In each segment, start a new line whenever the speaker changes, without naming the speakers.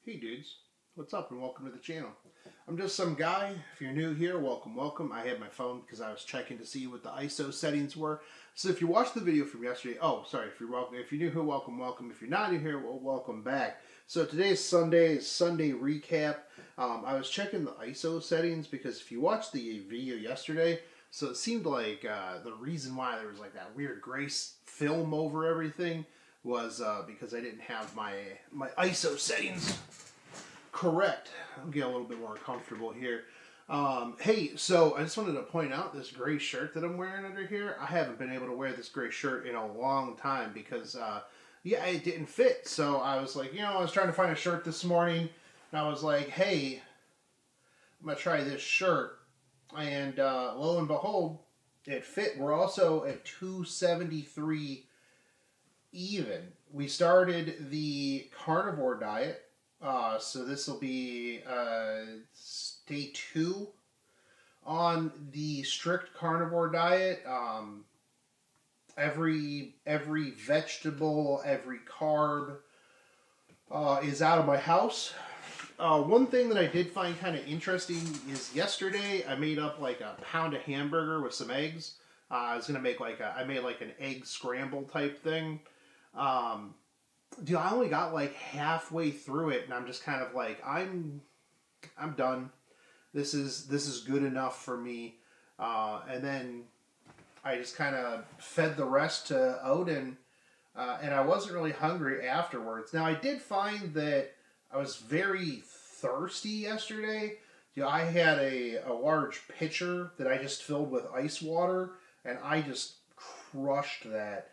Hey dudes, what's up and welcome to the channel. I'm just some guy. If you're new here, welcome. I had my phone because I was checking to see what the ISO settings were. So if you watched the video from yesterday, if you're new here, welcome. If you're not new here, well, welcome back. So today's Sunday recap. I was checking the ISO settings because if you watched the video yesterday, so it seemed like the reason why there was like that weird gray film over everything was because I didn't have my ISO settings correct. I'll get a little bit more comfortable here. Hey, so I just wanted to point out this gray shirt that I'm wearing under here. I haven't been able to wear this gray shirt in a long time because, it didn't fit. So I was like, I was trying to find a shirt this morning, and I was like, hey, I'm going to try this shirt. And lo and behold, it fit. We're also at 273 even. We started the carnivore diet. So this will be day 2 on the strict carnivore diet. Every vegetable, every carb is out of my house. One thing that I did find kind of interesting is yesterday I made up like a pound of hamburger with some eggs. I was gonna make I made like an egg scramble type thing. Dude, I only got like halfway through it, and I'm just kind of like, I'm done. This is good enough for me. And then I just kind of fed the rest to Odin, and I wasn't really hungry afterwards. Now I did find that I was very thirsty yesterday. I had a large pitcher that I just filled with ice water, and I just crushed that.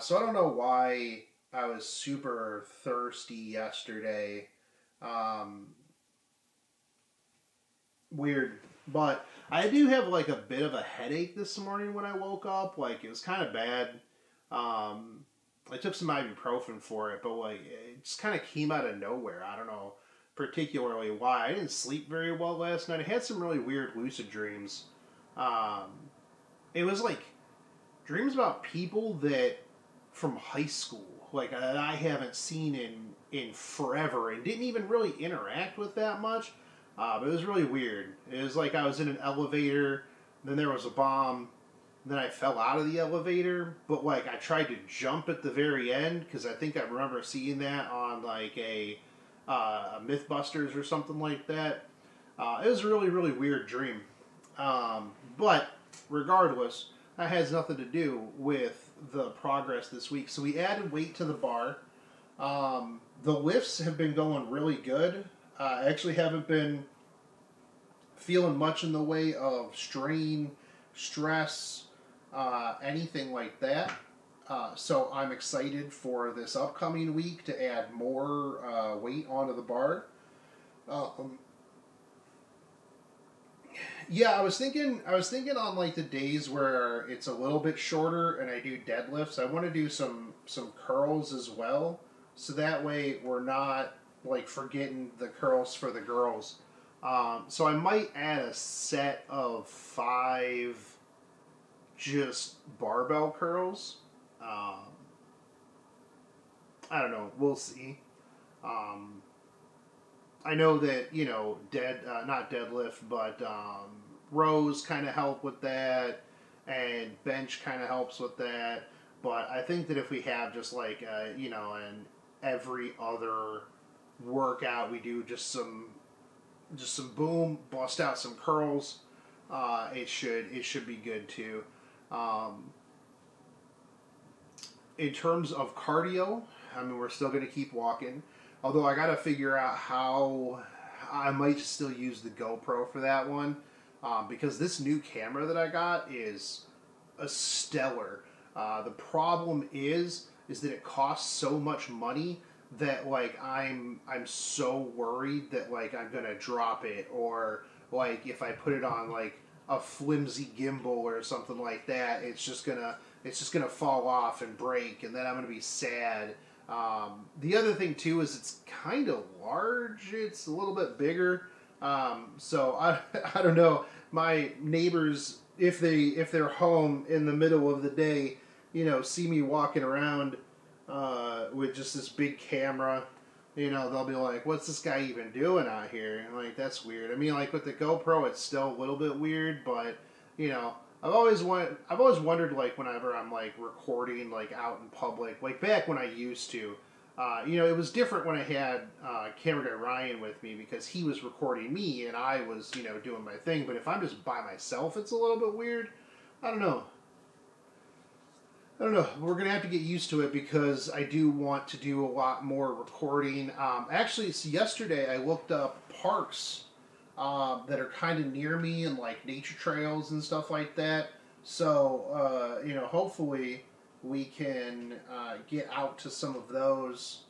So I don't know why I was super thirsty yesterday. Weird. But I do have like a bit of a headache this morning when I woke up. Like it was kind of bad. I took some ibuprofen for it, but like it just kind of came out of nowhere. I don't know particularly why. I didn't sleep very well last night. I had some really weird lucid dreams. It was like dreams about people that from high school, like that I haven't seen in forever, and didn't even really interact with that much. But it was really weird. It was like I was in an elevator, then there was a bomb, then I fell out of the elevator. But like I tried to jump at the very end because I think I remember seeing that on like a MythBusters or something like that. It was a really really weird dream. But regardless, that has nothing to do with the progress this week. So we added weight to the bar. The lifts have been going really good. I actually haven't been feeling much in the way of strain, stress, anything like that. So I'm excited for this upcoming week to add more weight onto the bar. Yeah, I was thinking on like the days where it's a little bit shorter and I do deadlifts, I want to do some curls as well, so that way we're not like forgetting the curls for the girls. So I might add a set of 5 just barbell curls. I don't know. We'll see. I know that not deadlift, but rows kind of help with that, and bench kind of helps with that. But I think that if we have just like an every other workout, we do just some boom, bust out some curls. It should be good too. In terms of cardio, I mean, we're still going to keep walking. Although I got to figure out how I might still use the GoPro for that one, because this new camera that I got is a stellar. The problem is that it costs so much money that like I'm so worried that like I'm gonna drop it, or like if I put it on like a flimsy gimbal or something like that, it's just gonna fall off and break, and then I'm gonna be sad. The other thing too is it's kind of large. It's a little bit bigger. So I don't know. My neighbors, if they're home in the middle of the day, see me walking around with just this big camera. You know, they'll be like, "What's this guy even doing out here?" And like, that's weird. I mean, like with the GoPro, it's still a little bit weird, but you know, I've always wondered, like, whenever I'm like recording like out in public, like back when I used to, you know, it was different when I had camera guy Ryan with me because he was recording me and I was, you know, doing my thing. But if I'm just by myself, it's a little bit weird. I don't know. I don't know. We're gonna have to get used to it because I do want to do a lot more recording. Actually, so yesterday I looked up parks that are kind of near me and like nature trails and stuff like that. So you know, hopefully we can get out to some of those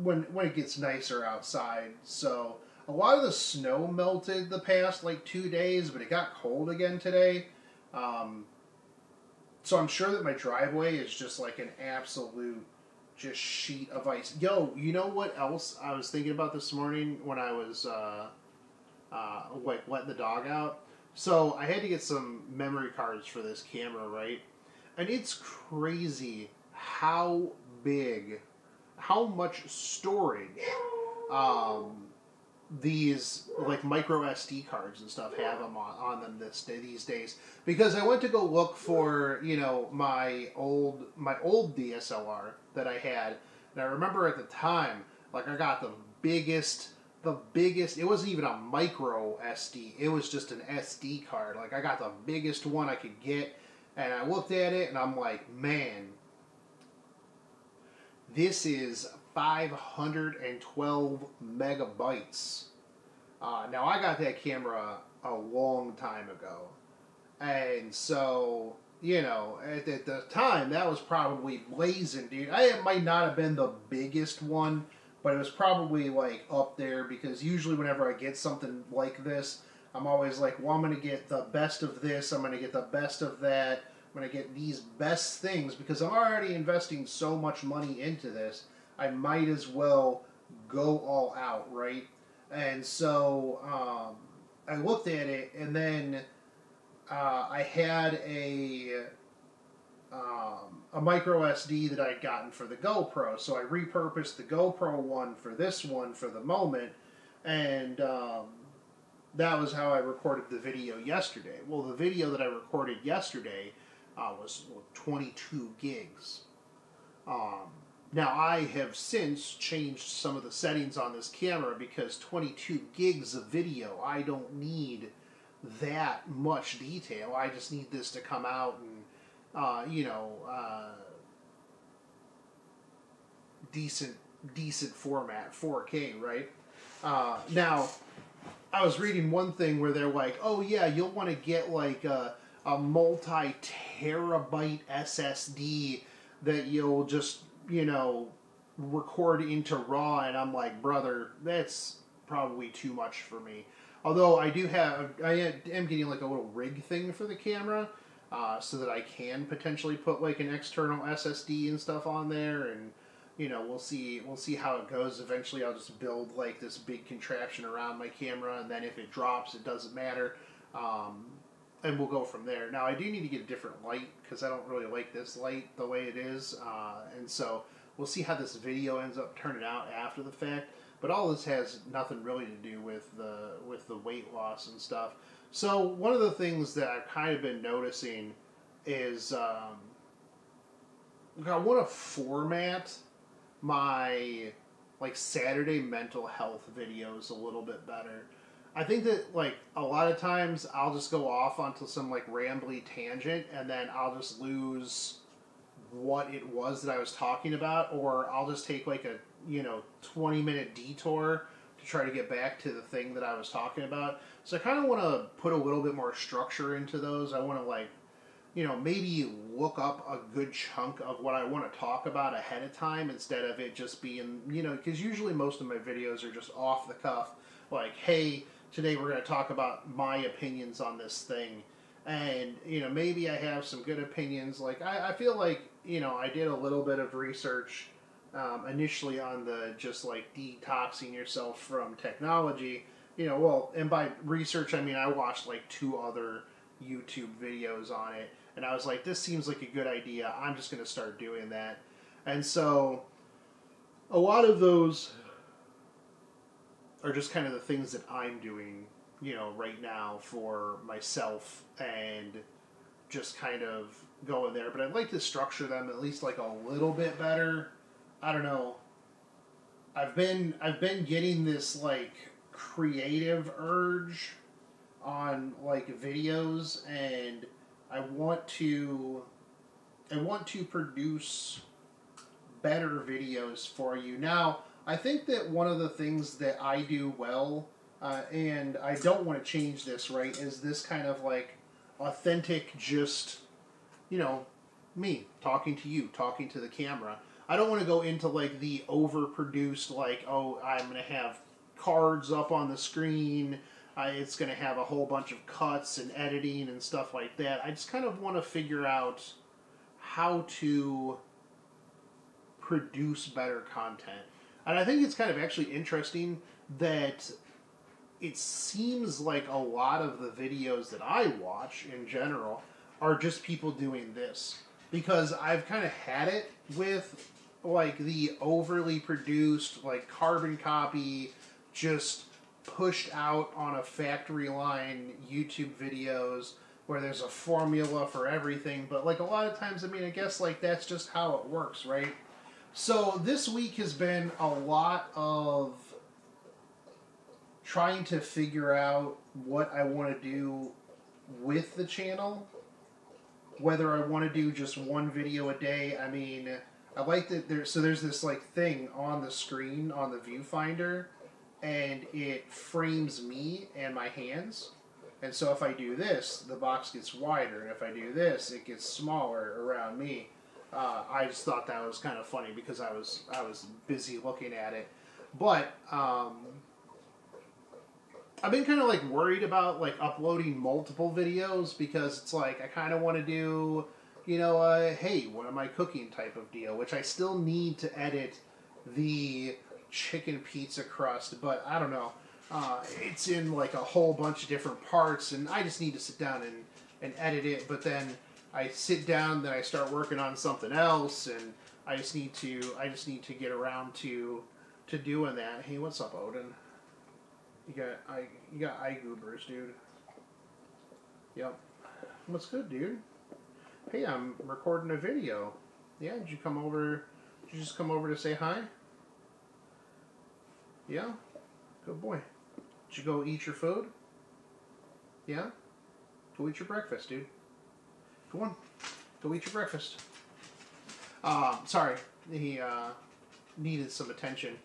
when it gets nicer outside. So a lot of the snow melted the past like 2 days, but it got cold again today. Um, so I'm sure that my driveway is just like an absolute just sheet of ice. Yo, you know what else I was thinking about this morning when I was like letting the dog out? So I had to get some memory cards for this camera, right? And it's crazy how big, how much storage um, these like micro SD cards and stuff have them on them these days, because I went to go look for, you know, my old DSLR that I had, and I remember at the time, like, I got the biggest, it wasn't even a micro SD, it was just an SD card. Like, I got the biggest one I could get, and I looked at it and I'm like, man, this is 512 megabytes. Now, I got that camera a long time ago. And so, you know, at the time, that was probably blazing, dude. It might not have been the biggest one, but it was probably, like, up there, because usually whenever I get something like this, I'm always like, well, I'm going to get the best of this, I'm going to get the best of that, I'm going to get these best things, because I'm already investing so much money into this, I might as well go all out, right? And so I looked at it, and then I had a micro SD that I'd gotten for the GoPro, so I repurposed the GoPro one for this one for the moment, and that was how I recorded the video yesterday. Well, the video that I recorded yesterday was 22 gigs. Now, I have since changed some of the settings on this camera, because 22 gigs of video, I don't need that much detail. I just need this to come out and, you know, decent format, 4K, right? Now, I was reading one thing where they're like, oh yeah, you'll want to get like a multi-terabyte SSD that you'll just, you know, record into RAW, and I'm like, brother, that's probably too much for me. Although I am getting like a little rig thing for the camera, so that I can potentially put like an external SSD and stuff on there, and you know, we'll see how it goes. Eventually, I'll just build like this big contraption around my camera, and then if it drops, it doesn't matter, and we'll go from there. Now, I do need to get a different light, because I don't really like this light the way it is, and so we'll see how this video ends up turning out after the fact. But all this has nothing really to do with the weight loss and stuff. So one of the things that I've kind of been noticing is I want to format my like Saturday mental health videos a little bit better. I think that like a lot of times I'll just go off onto some like rambly tangent, and then I'll just lose what it was that I was talking about, or I'll just take like a, you know, 20-minute detour to try to get back to the thing that I was talking about. So I kind of want to put a little bit more structure into those. I want to, like, you know, maybe look up a good chunk of what I want to talk about ahead of time, instead of it just being, you know, because usually most of my videos are just off the cuff, like, hey, today we're going to talk about my opinions on this thing. And, you know, maybe I have some good opinions. Like, I feel like, you know, I did a little bit of research initially on the just like detoxing yourself from technology. You know, well, and by research, I mean I watched like 2 other YouTube videos on it, and I was like, this seems like a good idea. I'm just going to start doing that. And so a lot of those are just kind of the things that I'm doing, right now for myself and just kind of going there. But I'd like to structure them at least like a little bit better. I don't know. I've been getting this like creative urge on like videos, and I want to I want to produce better videos for you. Now, I think that one of the things that I do well, and I don't want to change this, right, is this kind of like authentic, just, you know, me talking to you, talking to the camera. I don't want to go into like the overproduced, like, oh, I'm going to have cards up on the screen. It's going to have a whole bunch of cuts and editing and stuff like that. I just kind of want to figure out how to produce better content. And I think it's kind of actually interesting that it seems like a lot of the videos that I watch in general are just people doing this. Because I've kind of had it with like the overly produced, like carbon copy, just pushed out on a factory line YouTube videos where there's a formula for everything. But like a lot of times, I mean, I guess like that's just how it works, right? So this week has been a lot of trying to figure out what I want to do with the channel. Whether I want to do just one video a day. I mean, I like that there's this like thing on the screen on the viewfinder, and it frames me and my hands. And so if I do this, the box gets wider, and if I do this, it gets smaller around me. I just thought that was kind of funny because I was busy looking at it, but I've been kind of like worried about like uploading multiple videos because it's like I kind of want to do, hey, what am I cooking type of deal, which I still need to edit the chicken pizza crust, but I don't know. It's in like a whole bunch of different parts, and I just need to sit down and edit it. But then I sit down, then I start working on something else, and I just need to get around to doing that. Hey, what's up, Odin? You got eye goobers, dude. Yep. What's good, dude? Hey, I'm recording a video. Yeah, did you just come over to say hi? Yeah? Good boy. Did you go eat your food? Yeah? Go eat your breakfast, dude. Go on. Go eat your breakfast. Sorry. He needed some attention.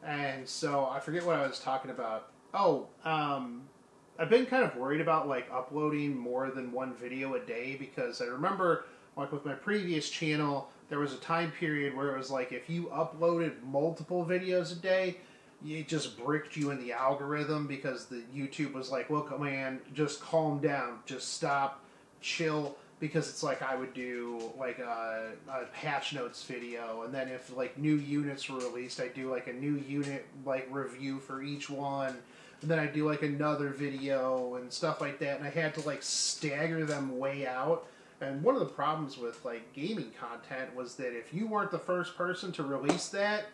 And so I forget what I was talking about. Oh, I've been kind of worried about like uploading more than one video a day because I remember like with my previous channel, there was a time period where it was like if you uploaded multiple videos a day, it just bricked you in the algorithm because the YouTube was like, look, man, just calm down, just stop, chill. Because it's like I would do like a patch notes video, and then if like new units were released, I'd do like a new unit like review for each one, and then I'd do like another video and stuff like that, and I had to like stagger them way out. And one of the problems with like gaming content was that if you weren't the first person to release that,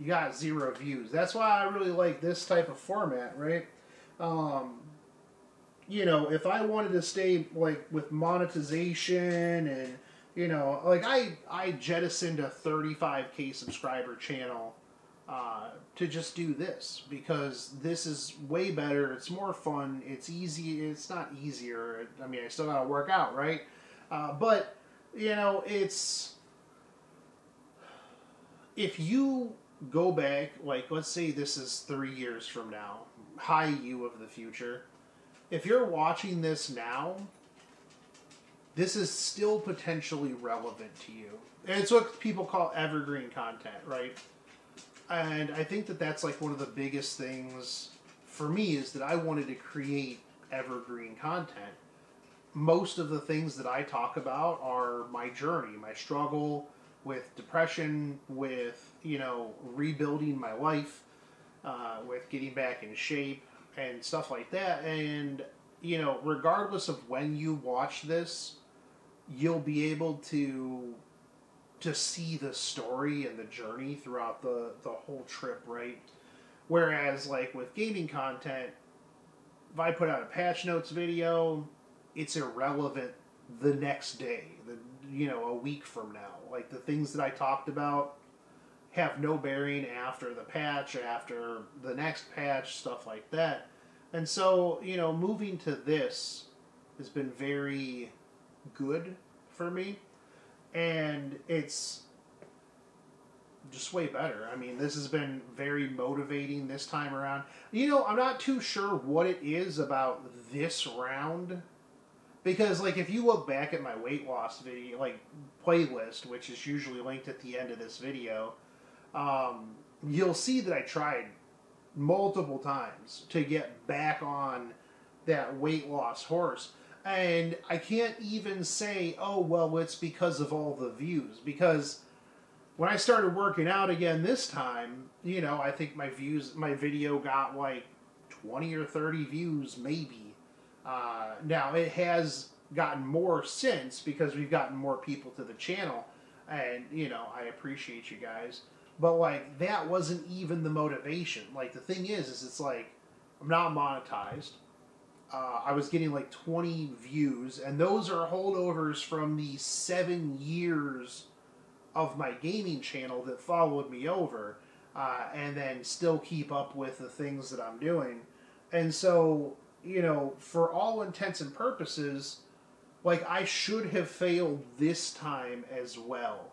you got 0 views. That's why I really like this type of format, right? If I wanted to stay like with monetization and like I jettisoned a 35K subscriber channel to just do this because this is way better. It's more fun. It's easy. It's not easier. I mean, I still gotta work out, right? But it's if you go back, like let's say this is 3 years from now, hi you of the future. If you're watching this now, this is still potentially relevant to you. And it's what people call evergreen content, right? And I think that that's like one of the biggest things for me is that I wanted to create evergreen content. Most of the things that I talk about are my journey, my struggle with depression, with, rebuilding my life, with getting back in shape, and stuff like that. And regardless of when you watch this, you'll be able to to see the story and the journey throughout the whole trip, right? Whereas, like, with gaming content, if I put out a patch notes video, it's irrelevant the next day, a week from now. Like, the things that I talked about have no bearing after the patch, after the next patch, stuff like that. And so, moving to this has been very good for me. And it's just way better. I mean, this has been very motivating this time around. I'm not too sure what it is about this round. Because, like, if you look back at my weight loss video, like, playlist, which is usually linked at the end of this video, you'll see that I tried multiple times to get back on that weight loss horse. And I can't even say, oh, well, it's because of all the views. Because when I started working out again this time, I think my video got like 20 or 30 views, maybe. Now, it has gotten more since because we've gotten more people to the channel. And, I appreciate you guys. But, like, that wasn't even the motivation. Like, the thing is it's like, I'm not monetized. I was getting like 20 views, and those are holdovers from the 7 years of my gaming channel that followed me over, and then still keep up with the things that I'm doing. And so, for all intents and purposes, like, I should have failed this time as well,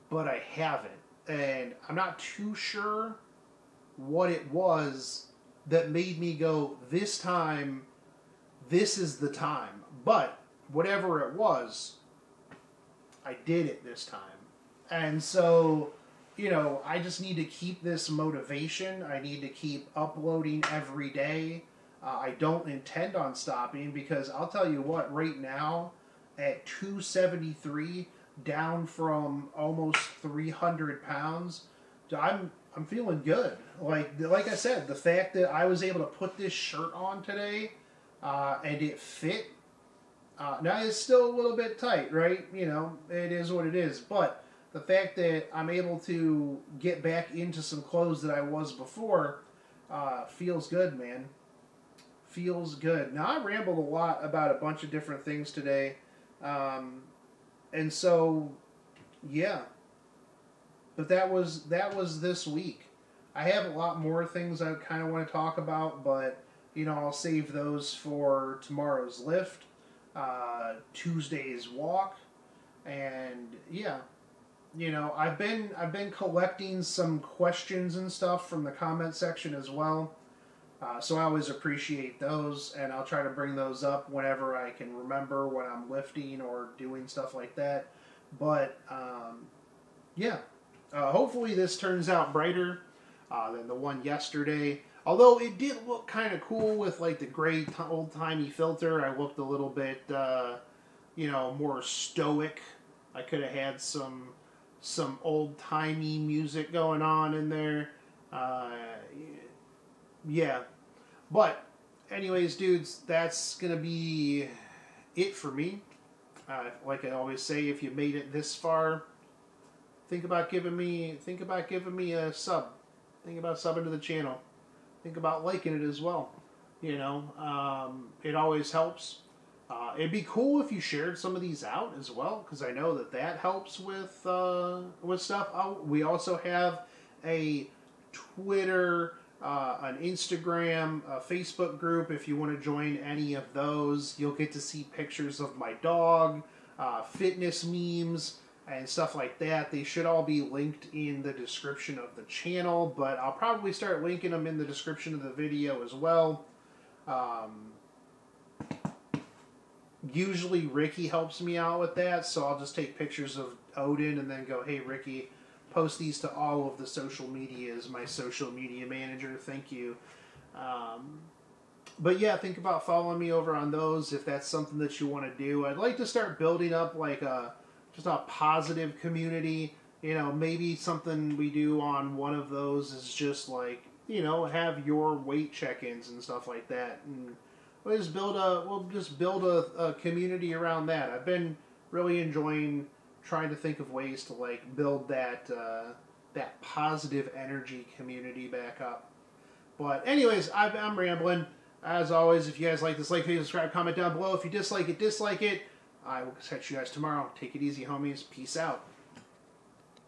but I haven't. And I'm not too sure what it was that made me go, this time, this is the time. But whatever it was, I did it this time. And so, I just need to keep this motivation. I need to keep uploading every day. I don't intend on stopping because I'll tell you what, right now, at 273, down from almost 300 pounds, I'm feeling good. Like I said, the fact that I was able to put this shirt on today, and it fit. Now it's still a little bit tight, right? It is what it is. But the fact that I'm able to get back into some clothes that I was before, feels good, man. Feels good. Now, I rambled a lot about a bunch of different things today. And so, yeah. But that was this week. I have a lot more things I kind of want to talk about, but, I'll save those for tomorrow's lift, Tuesday's walk, and, yeah. I've been collecting some questions and stuff from the comment section as well. So I always appreciate those, and I'll try to bring those up whenever I can remember when I'm lifting or doing stuff like that. But, yeah. Hopefully this turns out brighter than the one yesterday. Although it did look kind of cool with, like, the gray old-timey filter. I looked a little bit, more stoic. I could have had some old-timey music going on in there. Yeah. But, anyways, dudes, that's going to be it for me. Like I always say, if you made it this far, think about giving me a sub. Think about subbing to the channel. Think about liking it as well. It always helps. It'd be cool if you shared some of these out as well, because I know that helps with stuff. We also have a Twitter, an Instagram, a Facebook group. If you want to join any of those, you'll get to see pictures of my dog, fitness memes, and stuff like that. They should all be linked in the description of the channel, but I'll probably start linking them in the description of the video as well. Usually Ricky helps me out with that, so I'll just take pictures of Odin and then go, hey Ricky, post these to all of the social medias. My social media manager, thank you. But yeah, think about following me over on those if that's something that you want to do. I'd like to start building up like just a positive community. Maybe something we do on one of those is just like, have your weight check-ins and stuff like that, and we'll just build a community around that. I've been really enjoying trying to think of ways to like build that that positive energy community back up. But anyways, I'm rambling. As always, if you guys like this, like, subscribe, comment down below. If you dislike it, dislike it. I will catch you guys tomorrow. Take it easy, homies. Peace out.